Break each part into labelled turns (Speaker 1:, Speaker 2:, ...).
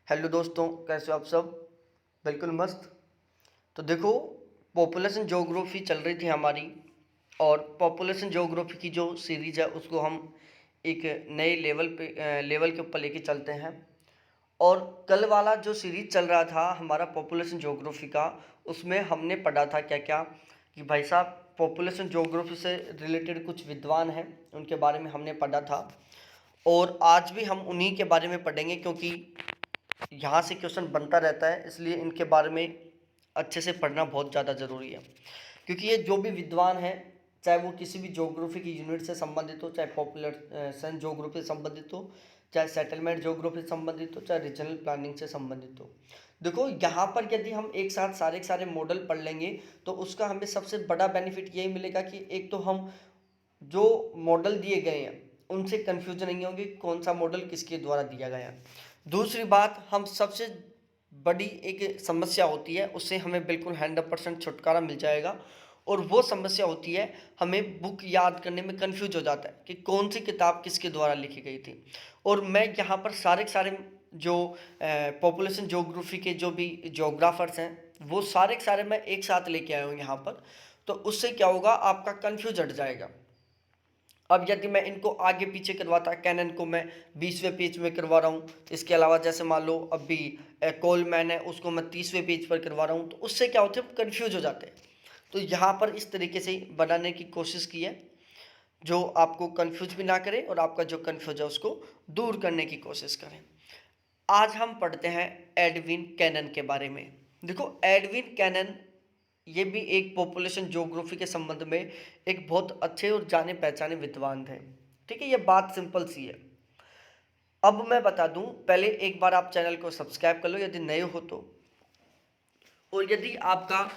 Speaker 1: Hello दोस्तों, कैसे हो आप सब। बिल्कुल मस्त। तो देखो, पॉपुलेशन ज्योग्राफी चल रही थी हमारी, और पॉपुलेशन ज्योग्राफी की जो सीरीज है उसको हम एक नए लेवल के ऊपर लेके चलते हैं। और कल वाला जो सीरीज चल रहा था हमारा पॉपुलेशन ज्योग्राफी का, उसमें हमने पढ़ा था क्या क्या, कि भाई साहब पॉपुलेशन ज्योग्राफी से रिलेटेड कुछ विद्वान हैं, उनके बारे में हमने पढ़ा था। और आज भी हम उन्हीं के बारे में पढ़ेंगे, क्योंकि यहाँ से क्वेश्चन बनता रहता है, इसलिए इनके बारे में अच्छे से पढ़ना बहुत ज़्यादा ज़रूरी है। क्योंकि ये जो भी विद्वान हैं, चाहे वो किसी भी ज्योग्राफी की यूनिट से संबंधित हो, चाहे पॉपुलेशन ज्योग्राफी से संबंधित हो, चाहे सेटलमेंट ज्योग्राफी से संबंधित हो, चाहे रीजनल प्लानिंग से संबंधित हो। देखो, यहाँ पर यदि हम एक साथ सारे के सारे मॉडल पढ़ लेंगे तो उसका हमें सबसे बड़ा बेनिफिट यही मिलेगा कि एक तो हम जो मॉडल दिए गए हैं उनसे कन्फ्यूजन नहीं होगी कौन सा मॉडल किसके द्वारा दिया गया है। दूसरी बात, हम सबसे बड़ी एक समस्या होती है उससे हमें बिल्कुल 100% छुटकारा मिल जाएगा। और वो समस्या होती है, हमें बुक याद करने में कंफ्यूज हो जाता है कि कौन सी किताब किसके द्वारा लिखी गई थी। और मैं यहाँ पर सारे के सारे जो पॉपुलेशन ज्योग्राफी के जो भी ज्योग्राफर्स हैं वो सारे के सारे मैं एक साथ लेके आया हूँ यहाँ पर। तो उससे क्या होगा, आपका कंफ्यूज हट जाएगा। अब यदि मैं इनको आगे पीछे करवाता, कैनन को मैं 20वें पेज में करवा रहा हूँ, इसके अलावा जैसे मान लो अभी कोलमैन है उसको मैं 30वें पेज पर करवा रहा हूँ, तो उससे क्या होता है, कन्फ्यूज हो जाते हैं। तो यहाँ पर इस तरीके से बनाने की कोशिश की है जो आपको कन्फ्यूज भी ना करे और आपका जो कन्फ्यूज है उसको दूर करने की कोशिश करें। आज हम पढ़ते हैं एडविन कैनन के बारे में। देखो, एडविन कैनन ये भी एक पॉपुलेशन ज्योग्राफी के संबंध में एक बहुत अच्छे और जाने पहचाने विद्वान थे। ठीक है, ये बात सिंपल सी है। अब मैं बता दूं, पहले एक बार आप चैनल को सब्सक्राइब कर लो यदि नए हो तो। और यदि आपका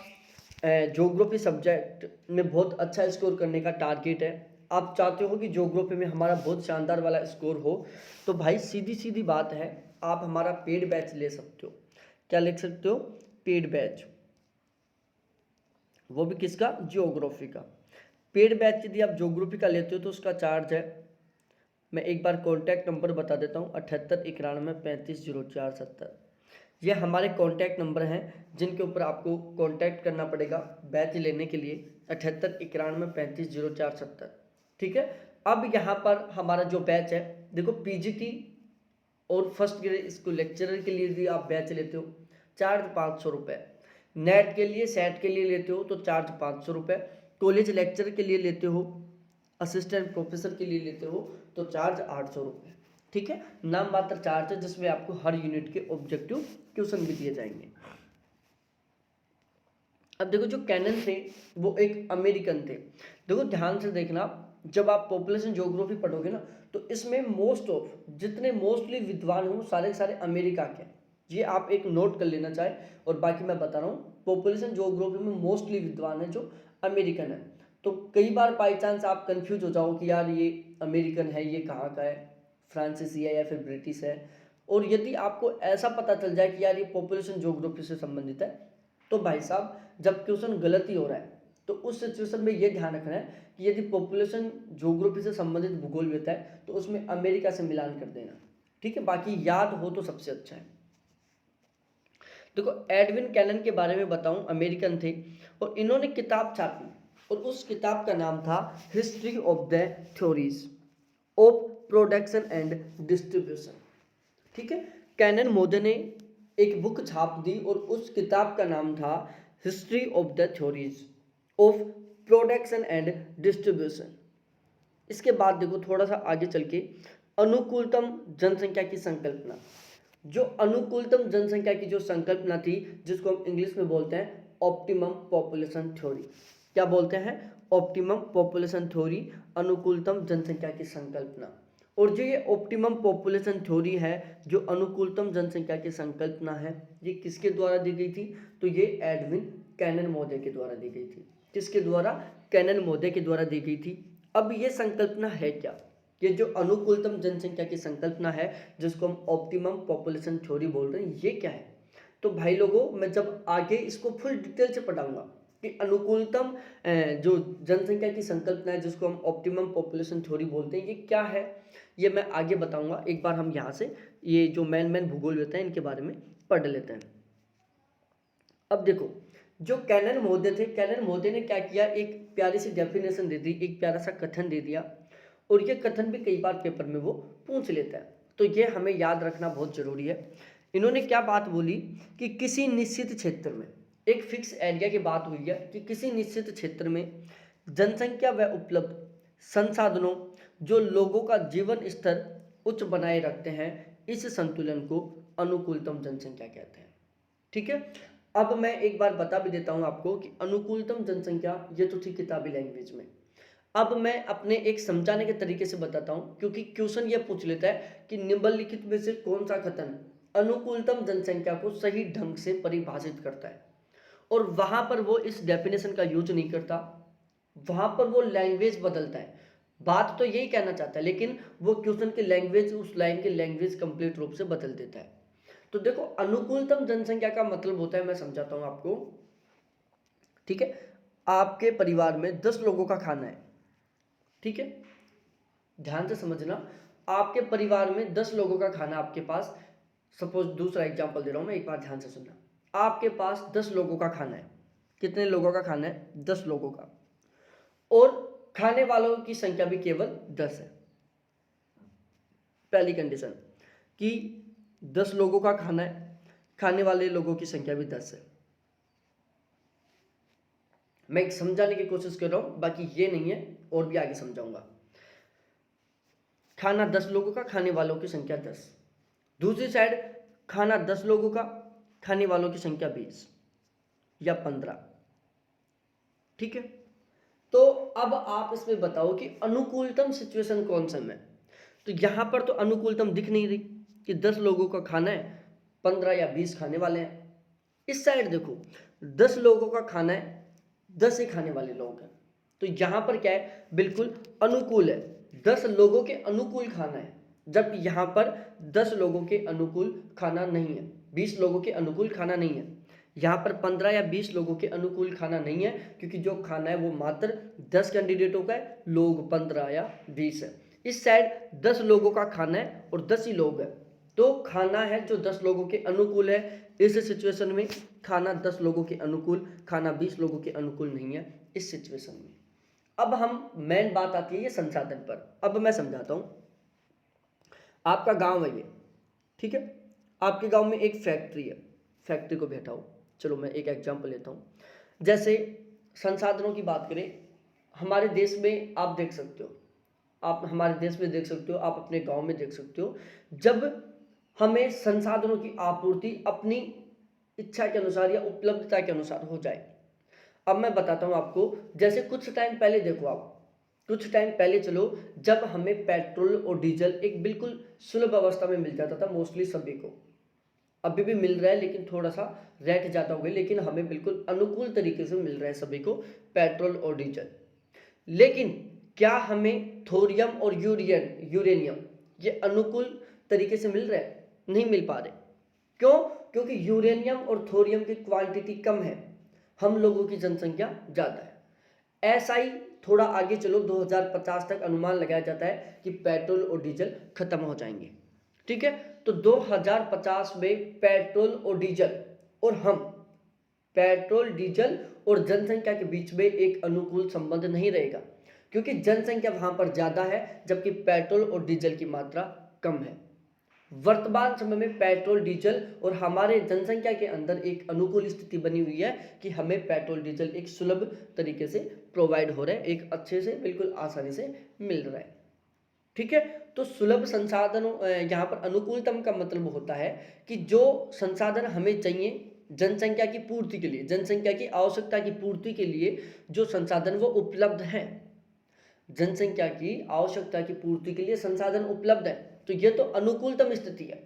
Speaker 1: ज्योग्राफी सब्जेक्ट में बहुत अच्छा स्कोर करने का टारगेट है, आप चाहते हो कि ज्योग्राफी में हमारा बहुत शानदार वाला स्कोर हो, तो भाई सीधी सीधी बात है, आप हमारा पेड बैच ले सकते हो। क्या लिख सकते हो? Paid batch. वो भी किसका? ज्योग्राफी का। पेड बैच यदि आप ज्योग्राफी का लेते हो तो उसका चार्ज है, मैं एक बार कॉन्टैक्ट नंबर बता देता हूँ, 7891350470। ये हमारे कॉन्टैक्ट नंबर हैं जिनके ऊपर आपको कॉन्टैक्ट करना पड़ेगा बैच लेने के लिए, 7891350470। ठीक है। अब यहाँ पर हमारा जो बैच है, देखो पीजीटी और फर्स्ट ग्रेड स्कूल लेक्चरर के लिए यदि आप बैच लेते हो चार्ज 500 रुपये, नेट के लिए सेट के लिए लेते हो तो चार्ज 500 रुपये, कॉलेज लेक्चर के लिए लेते हो, असिस्टेंट प्रोफेसर के लिए लेते हो तो चार्ज 800 रुपये। ठीक है, नाम मात्र चार्ज है जिसमें आपको हर यूनिट के ऑब्जेक्टिव क्वेश्चन भी दिए जाएंगे। अब देखो, जो कैनन थे वो एक अमेरिकन थे। देखो ध्यान से देखना, जब आप पॉपुलेशन ज्योग्राफी पढ़ोगे ना तो इसमें जितने मोस्टली विद्वान हैं वो सारे के सारे अमेरिका के हैं। ये आप एक नोट कर लेना चाहे, और बाकी मैं बता रहा हूँ पॉपुलेशन ज्योग्राफी में मोस्टली विद्वान है जो अमेरिकन है। तो कई बार बाई चांस आप कंफ्यूज हो जाओ कि यार ये अमेरिकन है, ये कहाँ का है, फ्रांसीसी है या फिर ब्रिटिश है। और यदि आपको ऐसा पता चल जाए कि यार ये पॉपुलेशन ज्योग्राफी से संबंधित है, तो भाई साहब जब क्वेश्चन गलत ही हो रहा है तो उस सिचुएशन में ये ध्यान रखना है कि यदि पॉपुलेशन ज्योग्राफी से संबंधित भूगोल भी होता है तो उसमें अमेरिका से मिलान कर देना। ठीक है, बाकी याद हो तो सबसे अच्छा है। देखो, एडविन कैनन के बारे में बताऊं, अमेरिकन थे और इन्होंने किताब छापी, और उस किताब का नाम था history of the theories of production and distribution. ठीक है, कैनन मोदे ने एक बुक छाप दी और उस किताब का नाम था history of the theories of production and distribution. इसके बाद देखो थोड़ा सा आगे चल के, अनुकूलतम जनसंख्या की संकल्पना। जो अनुकूलतम जनसंख्या की जो संकल्पना थी, जिसको हम इंग्लिश में बोलते हैं ऑप्टिमम पॉपुलेशन थ्योरी। क्या बोलते हैं? ऑप्टिमम पॉपुलेशन थ्योरी, अनुकूलतम जनसंख्या की संकल्पना। और जो ये ऑप्टिमम पॉपुलेशन थ्योरी है, जो अनुकूलतम जनसंख्या की संकल्पना है, ये किसके द्वारा दी गई थी? तो ये एडविन कैनन महोदय के द्वारा दी गई थी। किसके द्वारा? कैनन महोदय के द्वारा दी गई थी। अब ये संकल्पना है क्या? ये जो अनुकूलतम जनसंख्या की संकल्पना है, जिसको हम ऑप्टिमम पॉपुलेशन थ्योरी बोल रहे हैं, ये क्या है? तो भाई लोगों, मैं जब आगे इसको फुल डिटेल से पढ़ाऊंगा कि अनुकूलतम जो जनसंख्या की संकल्पना है, जिसको हम ऑप्टिमम पॉपुलेशन थ्योरी बोलते हैं, ये क्या है, ये मैं आगे बताऊंगा। एक बार हम यहाँ से ये जो मेन भूगोल होते हैं इनके बारे में पढ़ लेते हैं। अब देखो, जो कैनन महोदय थे, कैनन महोदय ने क्या किया, एक प्यारी सी डेफिनेशन दे दी, एक प्यारा सा कथन दे दिया, और ये कथन भी कई बार पेपर में वो पूछ लेता है, तो ये हमें याद रखना बहुत जरूरी है। इन्होंने क्या बात बोली कि किसी निश्चित क्षेत्र में, एक फिक्स एरिया की बात हुई है कि किसी निश्चित क्षेत्र में जनसंख्या व उपलब्ध संसाधनों जो लोगों का जीवन स्तर उच्च बनाए रखते हैं, इस संतुलन को अनुकूलतम जनसंख्या कहते हैं। ठीक है, अब मैं एक बार बता भी देता हूं आपको कि अनुकूलतम जनसंख्या ये तो थी किताबी लैंग्वेज में। अब मैं अपने एक समझाने के तरीके से बताता हूं, क्योंकि क्वेश्चन ये पूछ लेता है कि निम्नलिखित में से कौन सा कथन अनुकूलतम जनसंख्या को सही ढंग से परिभाषित करता है, और वहां पर वो इस डेफिनेशन का यूज नहीं करता, वहां पर वो लैंग्वेज बदलता है। बात तो यही कहना चाहता है, लेकिन वो क्वेश्चन की लैंग्वेज, उस लाइन की लैंग्वेज कंप्लीट रूप से बदल देता है। तो देखो, अनुकूलतम जनसंख्या का मतलब होता है, मैं समझाता हूं आपको। ठीक है, आपके परिवार में 10 लोगों का खाना है। ठीक है, ध्यान से समझना, आपके परिवार में 10 लोगों का खाना आपके पास, सपोज दूसरा एग्जांपल दे रहा हूं मैं, एक बार ध्यान से सुनना। आपके पास 10 लोगों का खाना है। कितने लोगों का खाना है? 10 लोगों का, और खाने वालों की संख्या भी केवल 10 है। पहली कंडीशन कि 10 लोगों का खाना है, खाने वाले लोगों की संख्या भी 10 है। मैं एक समझाने की कोशिश कर रहा हूं, बाकी ये नहीं है, और भी आगे समझाऊंगा। खाना 10 लोगों का, खाने वालों की संख्या 10। दूसरी साइड खाना 10 लोगों का, खाने वालों की संख्या 20 या 15। ठीक है, तो अब आप इसमें बताओ कि अनुकूलतम सिचुएशन कौन सा है। तो यहां पर तो अनुकूलतम दिख नहीं रही कि 10 लोगों का खाना है, 15 या 20 खाने वाले हैं। इस साइड देखो, 10 लोगों का खाना है, 10 ही खाने वाले लोग हैं। तो यहां पर क्या है, बिल्कुल अनुकूल है, 10 लोगों के अनुकूल खाना है, जबकि यहां पर 10 लोगों के अनुकूल खाना नहीं है, 20 लोगों के अनुकूल खाना नहीं है। यहाँ पर 15 या 20 लोगों के अनुकूल खाना नहीं है, क्योंकि जो खाना है वो मात्र 10 कैंडिडेटों का है, लोग 15 या 20 है। इस साइड 10 लोगों का खाना है और 10 ही लोग हैं, तो खाना है जो 10 लोगों के अनुकूल है। इस सिचुएशन में खाना 10 लोगों के अनुकूल, खाना 20 लोगों के अनुकूल नहीं है इस सिचुएशन में। अब हम मेन बात आती है ये संसाधन पर। अब मैं समझाता हूं। आपका गांव है ये, ठीक है, आपके गांव में एक फैक्ट्री है, फैक्ट्री को भी हटाओ, चलो मैं एक एग्जांपल लेता हूं। जैसे संसाधनों की बात करें, हमारे देश में आप देख सकते हो, आप हमारे देश में देख सकते हो, आप अपने गांव में देख सकते हो, जब हमें संसाधनों की आपूर्ति अपनी इच्छा के अनुसार या उपलब्धता के अनुसार हो जाए। अब मैं बताता हूं आपको, जैसे कुछ टाइम पहले देखो, आप कुछ टाइम पहले चलो, जब हमें पेट्रोल और डीजल एक बिल्कुल सुलभ अवस्था में मिल जाता था मोस्टली सभी को, अभी भी मिल रहा है लेकिन थोड़ा सा रेट ज़्यादा हो गया, लेकिन हमें बिल्कुल अनुकूल तरीके से मिल रहा है सभी को पेट्रोल और डीजल। लेकिन क्या हमें थोरियम और यूरेनियम ये अनुकूल तरीके से मिल रहा है? नहीं मिल पा रहे। क्यों? क्योंकि यूरेनियम और थोरियम की क्वांटिटी कम है, हम लोगों की जनसंख्या ज़्यादा है। ऐसा ही थोड़ा आगे चलो, 2050 तक अनुमान लगाया जाता है कि पेट्रोल और डीजल खत्म हो जाएंगे। ठीक है, तो 2050 में पेट्रोल और डीजल और हम, पेट्रोल डीजल और जनसंख्या के बीच में एक अनुकूल संबंध नहीं रहेगा, क्योंकि जनसंख्या वहां पर ज्यादा है जबकि पेट्रोल और डीजल की मात्रा कम है। वर्तमान समय में पेट्रोल डीजल और हमारे जनसंख्या के अंदर एक अनुकूल स्थिति बनी हुई है कि हमें पेट्रोल डीजल एक सुलभ तरीके से प्रोवाइड हो रहा है, एक अच्छे से बिल्कुल आसानी से मिल रहा है। ठीक है, तो सुलभ संसाधनों, यहाँ पर अनुकूलतम का मतलब होता है कि जो संसाधन हमें चाहिए जनसंख्या की पूर्ति के लिए, जनसंख्या की आवश्यकता की पूर्ति के लिए जो संसाधन वो उपलब्ध हैं, जनसंख्या की आवश्यकता की पूर्ति के लिए संसाधन उपलब्ध है, तो ये तो अनुकूलतम स्थिति है।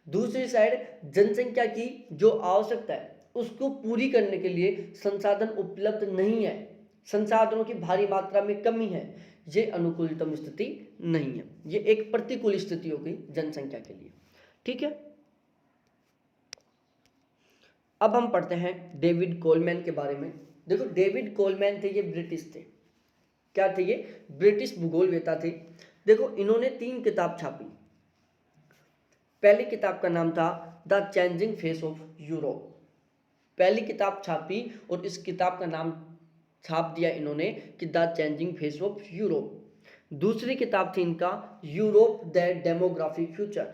Speaker 1: दूसरी साइड जनसंख्या की जो आवश्यकता है उसको पूरी करने के लिए संसाधन उपलब्ध नहीं है, संसाधनों की भारी मात्रा में कमी है, ये अनुकूलतम स्थिति नहीं है, ये एक प्रतिकूल स्थिति हो गई जनसंख्या के लिए। ठीक है, अब हम पढ़ते हैं डेविड कोलमैन के बारे में। देखो, डेविड कोलमैन थे, ये ब्रिटिश थे। क्या थे ये? ब्रिटिश भूगोलवेता थे। देखो, इन्होंने 3 किताब छापी। पहली किताब का नाम था the changing face of Europe. पहली किताब छापी और इस किताब का नाम छाप दिया इन्होंने कि the changing face of Europe. दूसरी किताब थी इनका यूरोप द डेमोग्राफिक फ्यूचर।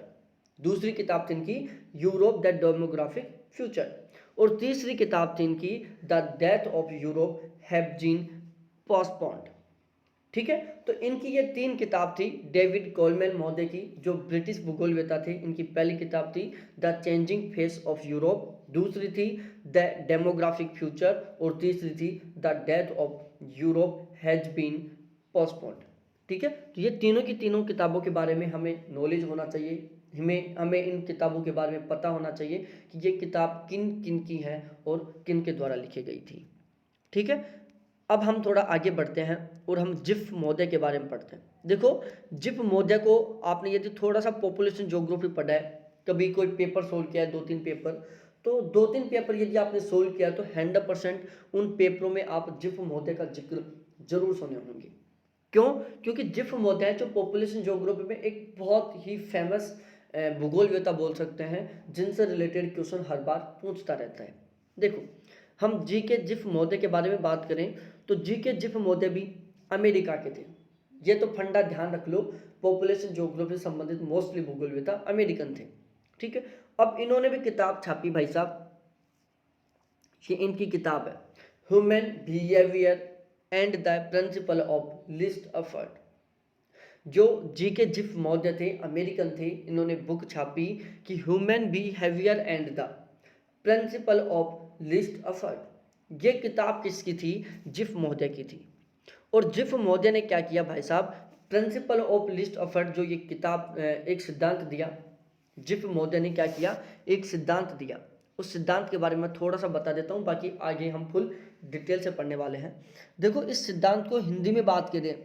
Speaker 1: दूसरी किताब थी इनकी यूरोप द डेमोग्राफिक फ्यूचर। और तीसरी किताब थी इनकी the death of Europe have been postponed. ठीक है, तो इनकी ये 3 किताब थी डेविड कोलमैन महोदय की, जो ब्रिटिश भूगोलवेता थे। इनकी पहली किताब थी the changing face of Europe, दूसरी थी द डेमोग्राफिक फ्यूचर और तीसरी थी the death of Europe has been postponed. ठीक है, तो ये तीनों की तीनों किताबों के बारे में हमें नॉलेज होना चाहिए, हमें इन किताबों के बारे में पता होना चाहिए कि ये किताब किन किन की है और किन के द्वारा लिखी गई थी। ठीक है, अब हम थोड़ा आगे बढ़ते हैं और हम जिफ महोदय के बारे में पढ़ते हैं। देखो, जिफ महोदय को आपने यदि थोड़ा सा पॉपुलेशन ज्योग्राफी पढ़ा है, कभी कोई पेपर सोल्व किया है, 2-3 पेपर, तो 2-3 पेपर यदि आपने सोल्व किया तो 100% उन पेपरों में आप जिफ महोदय का जिक्र जरूर सुने होंगे। क्यों? क्योंकि जिफ महोदय जो पॉपुलेशन ज्योग्राफी में एक बहुत ही फेमस भूगोलवेता बोल सकते हैं, जिनसे रिलेटेड क्वेश्चन हर बार पूछता रहता है। देखो, हम जी के जिफ महोदय के बारे में बात करें तो जी के जिफ महोदय भी अमेरिका के थे। ये तो फंडा ध्यान रख लो, पॉपुलेशन ज्योग्राफी से संबंधित मोस्टली भूगोलवेता अमेरिकन थे। ठीक है, अब इन्होंने भी किताब छापी भाई साहब, ये इनकी किताब है human behaviour and the principle of list effort. जो जी के जिफ महोदय थे, अमेरिकन थे, इन्होंने बुक छापी कि human behaviour and the principle of list effort. ये किताब किसकी थी? जिफ महोदय की थी। और जिफ महोदय ने क्या किया भाई साहब, प्रिंसिपल ऑफ लिस्ट एफर्ट जो ये किताब एक सिद्धांत दिया, जिफ महोदय ने क्या किया, एक सिद्धांत दिया। उस सिद्धांत के बारे में थोड़ा सा बता देता हूँ, बाकी आगे हम फुल डिटेल से पढ़ने वाले हैं। देखो, इस सिद्धांत को हिंदी में बात करें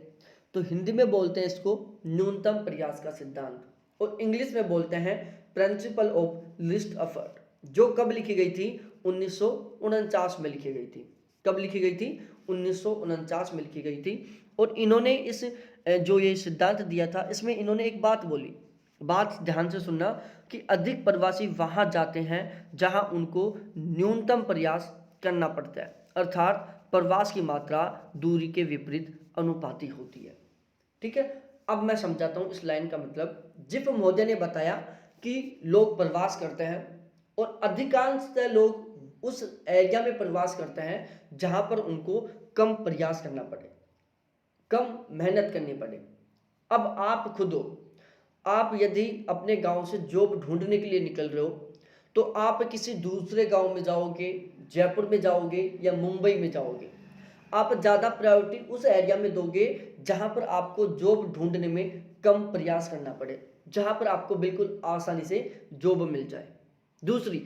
Speaker 1: तो हिंदी में बोलते हैं इसको न्यूनतम प्रयास का सिद्धांत, और इंग्लिश में बोलते हैं प्रिंसिपल ऑफ लिस्ट एफर्ट। जो कब लिखी गई थी? 1949 में लिखी गई थी। कब लिखी गई थी? 1949 में लिखी गई थी। और इन्होंने इस जो ये सिद्धांत दिया था, इसमें इन्होंने एक बात बोली, बात ध्यान से सुनना, कि अधिक प्रवासी वहां जाते हैं जहां उनको न्यूनतम प्रयास करना पड़ता है, अर्थात प्रवास की मात्रा दूरी के विपरीत अनुपाती होती है। ठीक है, अब मैं समझाता हूं इस लाइन का मतलब। जिफ महोदय ने बताया कि लोग प्रवास करते हैं और अधिकांशतः लोग उस एरिया में प्रवास करते हैं जहां पर उनको कम प्रयास करना पड़े, कम मेहनत करनी पड़े। अब आप खुद हो, आप यदि अपने गांव से जॉब ढूंढने के लिए निकल रहे हो तो आप किसी दूसरे गांव में जाओगे, जयपुर में जाओगे या मुंबई में जाओगे, आप ज़्यादा प्रायोरिटी उस एरिया में दोगे जहां पर आपको जॉब ढूंढने में कम प्रयास करना पड़े, जहां पर आपको बिल्कुल आसानी से जॉब मिल जाए। दूसरी,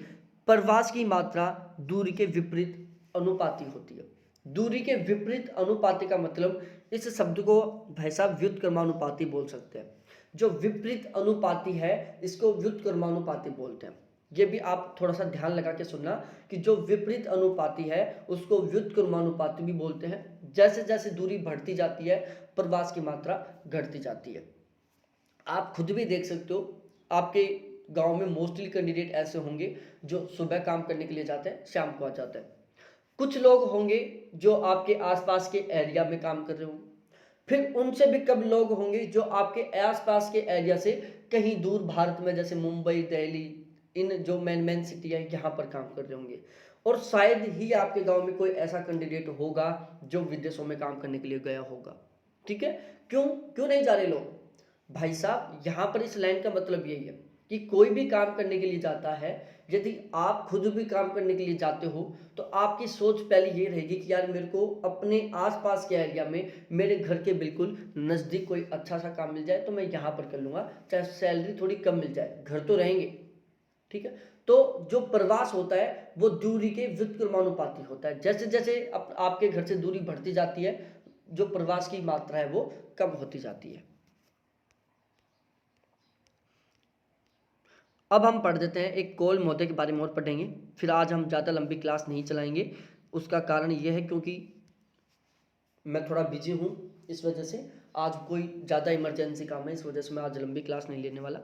Speaker 1: प्रवास की मात्रा दूरी के विपरीत अनुपाती होती है। दूरी के विपरीत अनुपाती का मतलब, इस शब्द को भाई साहब व्युत्क्रमानुपाती बोल सकते हैं। जो विपरीत अनुपाती है इसको व्युत्क्रमानुपाती बोलते हैं। ये भी आप थोड़ा सा ध्यान लगा के सुनना कि जो विपरीत अनुपाती है उसको व्युत्क्रमानुपाती भी बोलते हैं। जैसे जैसे दूरी बढ़ती जाती है प्रवास की मात्रा घटती जाती है। आप खुद भी देख सकते हो, आपके गांव में मोस्टली कैंडिडेट ऐसे होंगे जो सुबह काम करने के लिए जाते हैं, शाम को आ जाते हैं। कुछ लोग होंगे जो आपके आसपास के एरिया में काम कर रहे होंगे, फिर उनसे भी कम लोग होंगे जो आपके आसपास के एरिया से कहीं दूर भारत में, जैसे मुंबई, दिल्ली, इन जो मेन सिटी है यहाँ पर काम कर रहे होंगे। और शायद ही आपके गांव में कोई ऐसा कैंडिडेट होगा जो विदेशों में काम करने के लिए गया होगा। ठीक है, क्यों क्यों नहीं जा रहे लोग? भाई साहब, यहाँ पर इस लाइन का मतलब यही है कि कोई भी काम करने के लिए जाता है, यदि आप खुद भी काम करने के लिए जाते हो तो आपकी सोच पहले ये रहेगी कि यार मेरे को अपने आसपास के एरिया में, मेरे घर के बिल्कुल नज़दीक कोई अच्छा सा काम मिल जाए तो मैं यहाँ पर कर लूँगा, चाहे सैलरी थोड़ी कम मिल जाए, घर तो रहेंगे। ठीक है, तो जो प्रवास होता है वो दूरी के व्युत्क्रमानुपाती होता है। जैसे जैसे आपके घर से दूरी बढ़ती जाती है, जो प्रवास की मात्रा है वो कम होती जाती है। अब हम पढ़ देते हैं, एक कोल महोदय के बारे में और पढ़ेंगे, फिर आज हम ज़्यादा लंबी क्लास नहीं चलाएंगे। उसका कारण यह है क्योंकि मैं थोड़ा बिजी हूँ, इस वजह से आज कोई ज़्यादा इमरजेंसी काम है, इस वजह से मैं आज लंबी क्लास नहीं लेने वाला।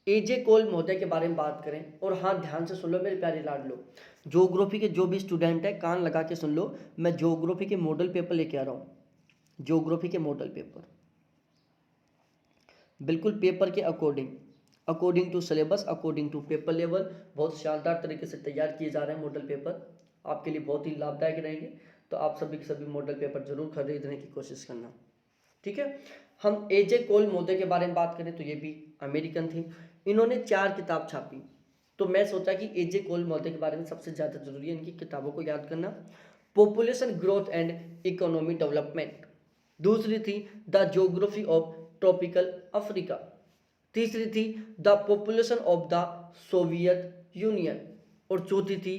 Speaker 1: एजे कोल महोदय के बारे में बात करें, और हाँ ध्यान से सुन लो मेरे प्यारे लाडलो, ज्योग्राफी के जो भी स्टूडेंट है कान लगा के सुन लो, मैं ज्योग्राफी के मॉडल पेपर लेके आ रहा हूँ। ज्योग्राफी के मॉडल पेपर बिल्कुल पेपर के according to syllabus, according to paper level, बहुत शानदार तरीके से तैयार किए जा रहे हैं मॉडल पेपर, आपके लिए बहुत ही लाभदायक रहेंगे। तो आप सभी के सभी मॉडल पेपर जरूर खरीदने की कोशिश करना, ठीक है। हम एजे कोल महोदय के बारे में बात करें तो ये भी अमेरिकन थे, इन्होंने 4 किताब छापी। तो मैं सोचा कि एजे कोल महोदय के बारे में सबसे ज़्यादा जरूरी है इनकी किताबों को याद करना। Population growth and economy development, दूसरी थी the geography of tropical Africa, तीसरी थी the population of the Soviet union, और चौथी थी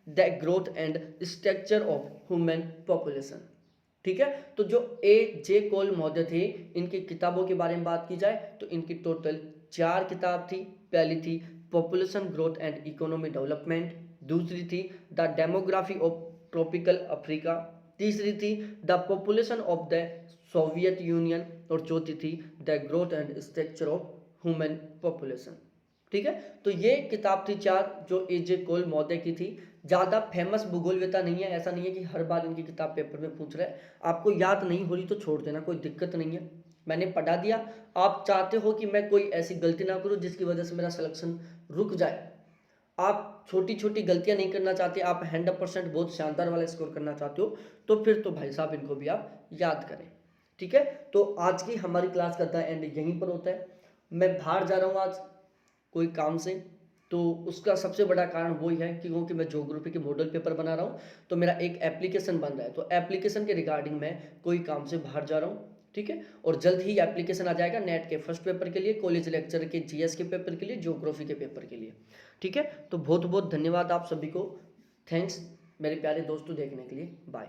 Speaker 1: the growth and structure of human population, ठीक है। तो जो एजे कोल महोदय थे, इनकी किताबों के बारे में बात की जाए तो इनकी टोटल 4 किताब थी। पहली थी population growth and economy development, दूसरी थी the demography of tropical Africa, तीसरी थी the population of the Soviet union, और चौथी थी the growth and structure of human population, ठीक है। तो ये किताब थी 4 जो एजे कोल महोदय की थी। ज़्यादा फेमस भूगोलवेता नहीं है, ऐसा नहीं है कि हर बार इनकी किताब पेपर में पूछ रहे हैं। आपको याद नहीं हो रही तो छोड़ देना, कोई दिक्कत नहीं है, मैंने पढ़ा दिया। आप चाहते हो कि मैं कोई ऐसी गलती ना करूं जिसकी वजह से मेरा सिलेक्शन रुक जाए, आप छोटी छोटी गलतियां नहीं करना चाहते, आप 100% बहुत शानदार वाला स्कोर करना चाहते हो, तो फिर तो भाई साहब इनको भी आप याद करें, ठीक है। तो आज की हमारी क्लास का एंड यहीं पर होता है। मैं बाहर जा रहा हूँ आज कोई काम से, तो उसका सबसे बड़ा कारण वही है कि क्योंकि मैं ज्योग्राफी के मॉडल पेपर बना रहा हूँ, तो मेरा एक एप्लीकेशन बन रहा है, तो एप्लीकेशन के रिगार्डिंग मैं कोई काम से बाहर जा रहा हूँ, ठीक है। और जल्द ही एप्लीकेशन आ जाएगा नेट के फर्स्ट पेपर के लिए, कॉलेज लेक्चर के जीएस के पेपर के लिए, ज्योग्राफी के पेपर के लिए, ठीक है। तो बहुत बहुत धन्यवाद आप सभी को, थैंक्स मेरे प्यारे दोस्तों देखने के लिए, बाय।